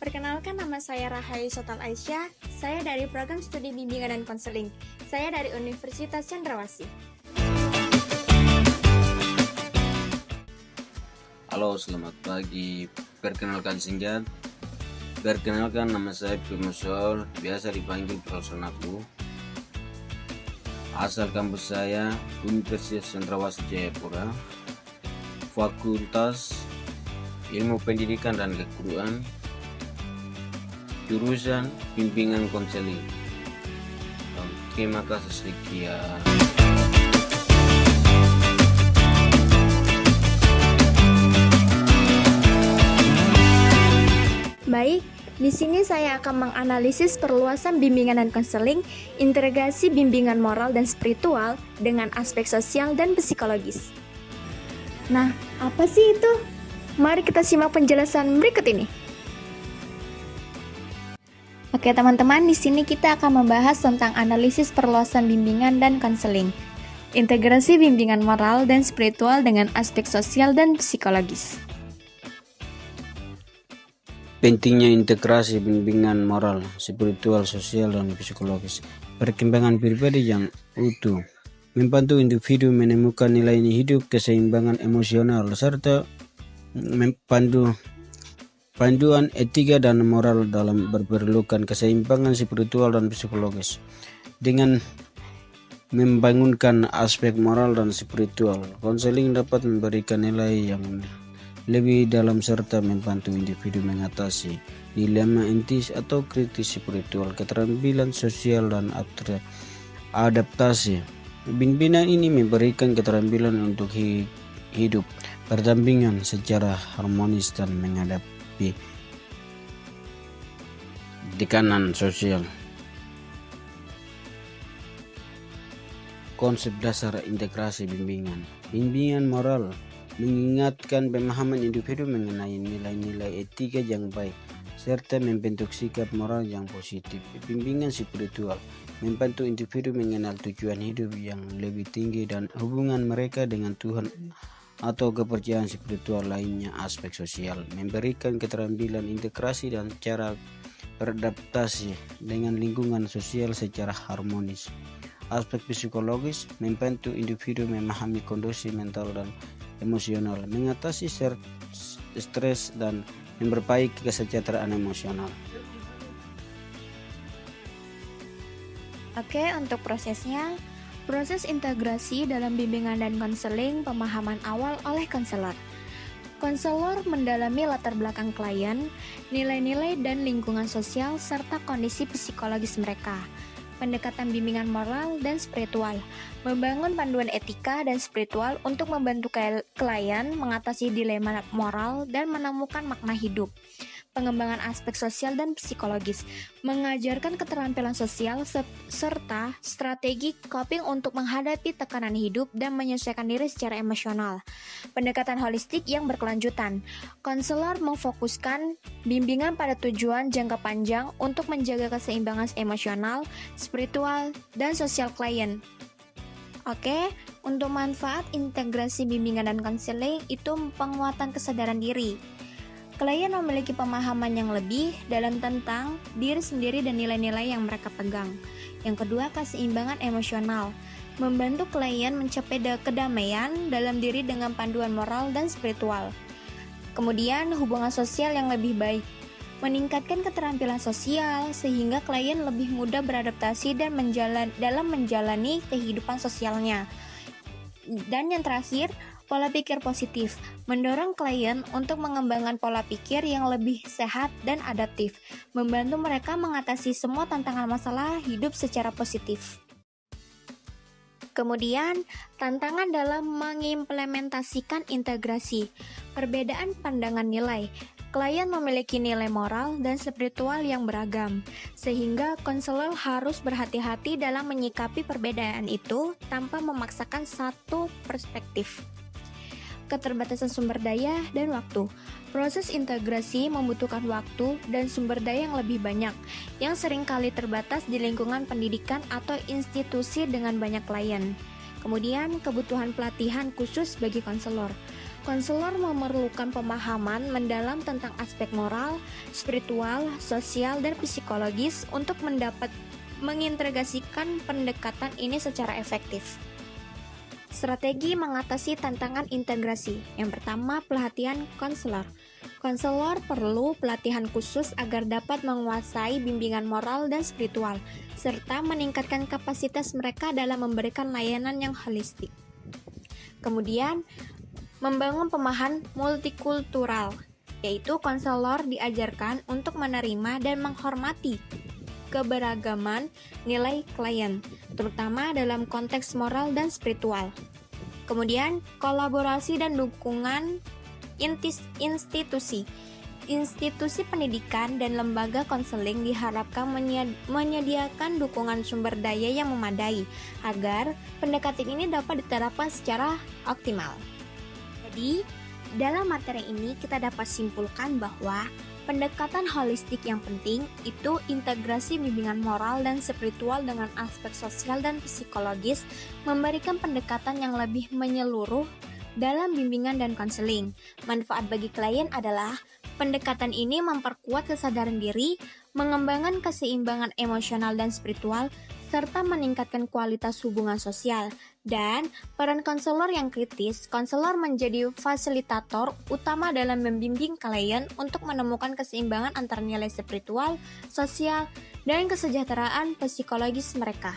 Perkenalkan, nama saya Rahai Sotal Aisyah. Saya dari program studi bimbingan dan konseling. Saya dari Universitas Cendrawasih. Halo, selamat pagi. Perkenalkan Sinjat. Perkenalkan, nama saya Primusol, biasa dipanggil Profesor Naku. Asal kampus saya Universitas Cendrawasih Jayapura. Fakultas Ilmu Pendidikan dan Keguruan. Jurusan Bimbingan Konseling. Terima kasih sekian. Baik, di sini saya akan menganalisis perluasan bimbingan dan konseling, integrasi bimbingan moral dan spiritual dengan aspek sosial dan psikologis. Nah, apa sih itu? Mari kita simak penjelasan berikut ini. Oke teman-teman, di sini kita akan membahas tentang analisis perluasan bimbingan dan konseling, integrasi bimbingan moral dan spiritual dengan aspek sosial dan psikologis. Pentingnya integrasi bimbingan moral, spiritual, sosial, dan psikologis. Perkembangan pribadi yang utuh membantu individu menemukan nilai hidup, keseimbangan emosional, serta panduan etika dan moral dalam berperlukan keseimbangan spiritual dan psikologis. Dengan membangunkan aspek moral dan spiritual, konseling dapat memberikan nilai yang lebih dalam serta membantu individu mengatasi dilema etis atau kritis spiritual, keterampilan sosial, dan adaptasi. Bimbingan ini memberikan keterampilan untuk hidup berdampingan secara harmonis dan menghadapi tekanan sosial. Konsep dasar integrasi bimbingan. Bimbingan moral mengingatkan pemahaman individu mengenai nilai-nilai etika yang baik serta membentuk sikap moral yang positif. Bimbingan spiritual membantu individu mengenal tujuan hidup yang lebih tinggi dan hubungan mereka dengan Tuhan atau kepercayaan spiritual lainnya. Aspek sosial memberikan keterampilan integrasi dan cara beradaptasi dengan lingkungan sosial secara harmonis. Aspek psikologis membantu individu memahami kondisi mental dan emosional, mengatasi stres, dan memperbaiki kesejahteraan emosional. Oke, untuk prosesnya, proses integrasi dalam bimbingan dan konseling, pemahaman awal oleh konselor. Konselor mendalami latar belakang klien, nilai-nilai dan lingkungan sosial, serta kondisi psikologis mereka. Pendekatan bimbingan moral dan spiritual, membangun panduan etika dan spiritual untuk membantu klien mengatasi dilema moral dan menemukan makna hidup. Pengembangan aspek sosial dan psikologis, mengajarkan keterampilan sosial serta strategi coping untuk menghadapi tekanan hidup dan menyesuaikan diri secara emosional. Pendekatan holistik yang berkelanjutan, konselor memfokuskan bimbingan pada tujuan jangka panjang untuk menjaga keseimbangan emosional, spiritual, dan sosial klien. Oke, untuk manfaat integrasi bimbingan dan konseling itu penguatan kesadaran diri. Klien memiliki pemahaman yang lebih dalam tentang diri sendiri dan nilai-nilai yang mereka pegang. Yang kedua, keseimbangan emosional, membantu klien mencapai kedamaian dalam diri dengan panduan moral dan spiritual. Kemudian, hubungan sosial yang lebih baik, meningkatkan keterampilan sosial sehingga klien lebih mudah beradaptasi dan dalam menjalani kehidupan sosialnya. Dan yang terakhir, pola pikir positif, mendorong klien untuk mengembangkan pola pikir yang lebih sehat dan adaptif, membantu mereka mengatasi semua tantangan masalah hidup secara positif. Kemudian, tantangan dalam mengimplementasikan integrasi, perbedaan pandangan nilai. Klien memiliki nilai moral dan spiritual yang beragam, sehingga konselor harus berhati-hati dalam menyikapi perbedaan itu tanpa memaksakan satu perspektif. Keterbatasan sumber daya dan waktu. Proses integrasi membutuhkan waktu dan sumber daya yang lebih banyak, yang seringkali terbatas di lingkungan pendidikan atau institusi dengan banyak klien. Kemudian, kebutuhan pelatihan khusus bagi konselor. Konselor memerlukan pemahaman mendalam tentang aspek moral, spiritual, sosial, dan psikologis untuk mengintegrasikan pendekatan ini secara efektif. Strategi mengatasi tantangan integrasi. Yang pertama, pelatihan konselor. Konselor perlu pelatihan khusus agar dapat menguasai bimbingan moral dan spiritual, serta meningkatkan kapasitas mereka dalam memberikan layanan yang holistik. Kemudian, membangun pemahaman multikultural, yaitu konselor diajarkan untuk menerima dan menghormati keberagaman nilai klien, terutama dalam konteks moral dan spiritual. Kemudian, kolaborasi dan dukungan institusi. Institusi pendidikan dan lembaga konseling diharapkan menyediakan dukungan sumber daya yang memadai agar pendekatan ini dapat diterapkan secara optimal. Jadi, dalam materi ini kita dapat simpulkan bahwa pendekatan holistik yang penting itu integrasi bimbingan moral dan spiritual dengan aspek sosial dan psikologis, memberikan pendekatan yang lebih menyeluruh dalam bimbingan dan konseling. Manfaat bagi klien adalah pendekatan ini memperkuat kesadaran diri, mengembangkan keseimbangan emosional dan spiritual, serta meningkatkan kualitas hubungan sosial. Dan peran konselor yang kritis, konselor menjadi fasilitator utama dalam membimbing klien untuk menemukan keseimbangan antara nilai spiritual, sosial, dan kesejahteraan psikologis mereka.